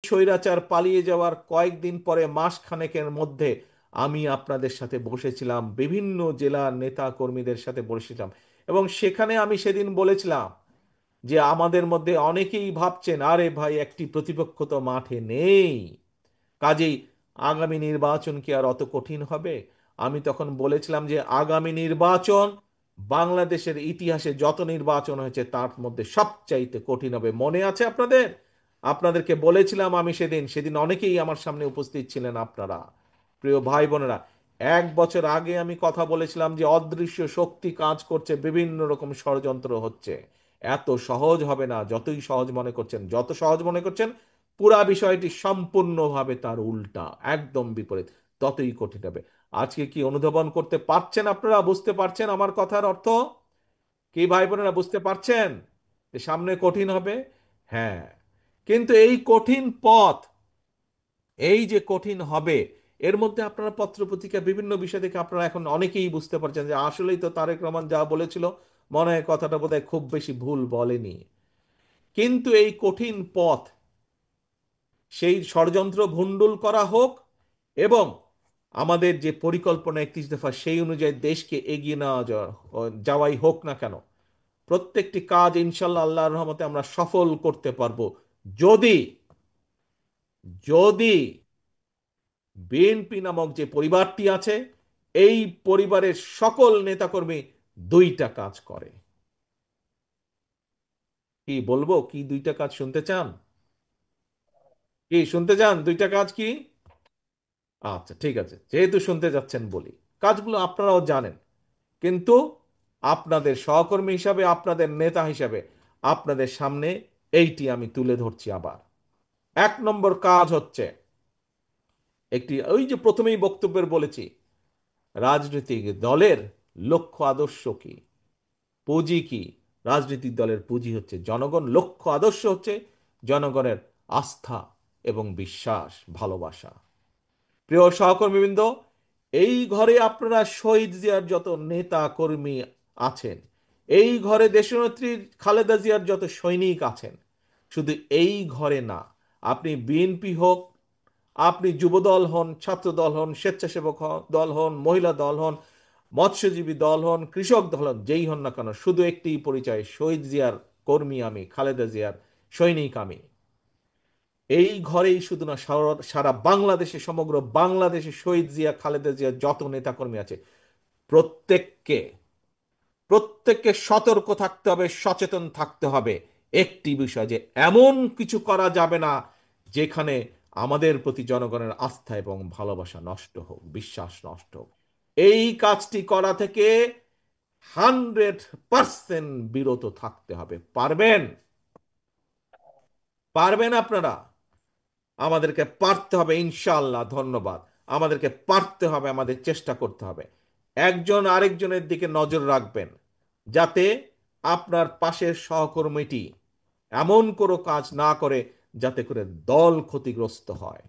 স্বৈরাচার পালিয়ে যাওয়ার কয়েকদিন পরে, মাস খানেকের মধ্যে আমি আপনাদের সাথে বসেছিলাম, বিভিন্ন জেলার নেতা কর্মীদের সাথে বসেছিলাম, এবং সেখানে আমি সেদিন বলেছিলাম যে আমাদের মধ্যে অনেকেই ভাবছেন আরে ভাই একটি প্রতিপক্ষ তো মাঠে নেই, কাজেই আগামী নির্বাচন কি আর অত কঠিন হবে? আমি তখন বলেছিলাম যে আগামী নির্বাচন বাংলাদেশের ইতিহাসে যত নির্বাচন হয়েছে তার মধ্যে সবচাইতে কঠিন হবে। মনে আছে আপনাদের? আপনাদেরকে বলেছিলাম আমি সেদিন, সেদিন অনেকেই আমার সামনে উপস্থিত ছিলেন আপনারা, প্রিয় ভাই বোনেরা। 1 বছর আগে আমি কথা বলেছিলাম যে অদৃশ্য শক্তি কাজ করছে, বিভিন্ন রকম ষড়যন্ত্র হচ্ছে, এত সহজ হবে না যতই সহজ মনে করছেন, যত সহজ মনে করছেন পুরা বিষয়টি সম্পূর্ণভাবে তার উল্টা, একদম বিপরীত, ততই কঠিন হবে। আজকে কি অনুধাবন করতে পারছেন আপনারা? বুঝতে পারছেন আমার কথার অর্থ কি ভাই বোনেরা? বুঝতে পারছেন যে সামনে কঠিন হবে? হ্যাঁ, কিন্তু এই কঠিন পথ, এই যে কঠিন হবে, এর মধ্যে আপনারা পত্রপত্রিকা বিভিন্ন বিষয় থেকে আপনারা এখন অনেকেই বুঝতে পারছেন যে আসলেই তো তারেক রহমান যা বলেছিল, মনে হয় কথাটা বোধহয় খুব বেশি ভুল বলেনি। কিন্তু এই কঠিন পথ, সেই ষড়যন্ত্র ভণ্ডুল করা হোক, এবং আমাদের যে পরিকল্পনা 31 দফা সেই অনুযায়ী দেশকে এগিয়ে নেওয়া যাওয়াই হোক না কেন, প্রত্যেকটি কাজ ইনশাল্লাহ আল্লাহর রহমতে আমরা সফল করতে পারবো, যদি যদি বিএনপি নামক যে পরিবারটি আছে, এই পরিবারের সকল নেতাকর্মী দুইটা কাজ করে। কি বলবো, কি দুইটা কাজ শুনতে চান? কি শুনতে চান? দুইটা কাজ কি? আচ্ছা ঠিক আছে, যেহেতু শুনতে যাচ্ছেন বলি। কাজগুলো আপনারাও জানেন, কিন্তু আপনাদের সহকর্মী হিসাবে, আপনাদের নেতা হিসাবে আপনাদের সামনে এইটি আমি তুলে ধরছি আবার। 1 নম্বর কাজ হচ্ছে, একটি ওই যে প্রথমেই বক্তব্যের বলেছি, রাজনৈতিক দলের লক্ষ্য আদর্শ কি, পুঁজি কি? রাজনৈতিক দলের পুঁজি হচ্ছে জনগণ, লক্ষ্য আদর্শ হচ্ছে জনগণের আস্থা এবং বিশ্বাস, ভালোবাসা। প্রিয় সহকর্মীবৃন্দ, এই ঘরে আপনারা শহীদ জিয়ার যত নেতা কর্মী আছেন, এই ঘরে দেশনেত্রী খালেদা জিয়ার যত সৈনিক আছেন, শুধু এই ঘরে না, আপনি বিএনপি হোক, আপনি যুবদল হন, ছাত্র দল হন, স্বেচ্ছাসেবক দল হন, মহিলা দল হন, মৎস্যজীবী দল হন, কৃষক দল হন, যেই হন না কেন, শুধু একটি পরিচয়, শহীদ জিয়ার কর্মী আমি, খালেদা জিয়ার সৈনিক আমি। এই ঘরেই শুধু না, সারা সারা বাংলাদেশে, সমগ্র বাংলাদেশে শহীদ জিয়া খালেদা জিয়া যত নেতাকর্মী আছে, প্রত্যেককে প্রত্যেককে সতর্ক থাকতে হবে, সচেতন থাকতে হবে একটি বিষয়, যে এমন কিছু করা যাবে না যেখানে আমাদের প্রতি জনগণের আস্থা এবং ভালোবাসা নষ্ট হোক, বিশ্বাস নষ্ট হোক। এই কাজটি করা থেকে 100% বিরত থাকতে হবে। পারবেন? পারবেন আপনারা? আমাদেরকে পারতে হবে ইনশাআল্লাহ। ধন্যবাদ। আমাদেরকে পারতে হবে, আমাদের চেষ্টা করতে হবে। একজন আরেকজনের দিকে নজর রাখবেন, যাতে আপনার পাশের সহকর্মীটি এমন কোনো কাজ না করে যাতে করে দল ক্ষতিগ্রস্ত হয়।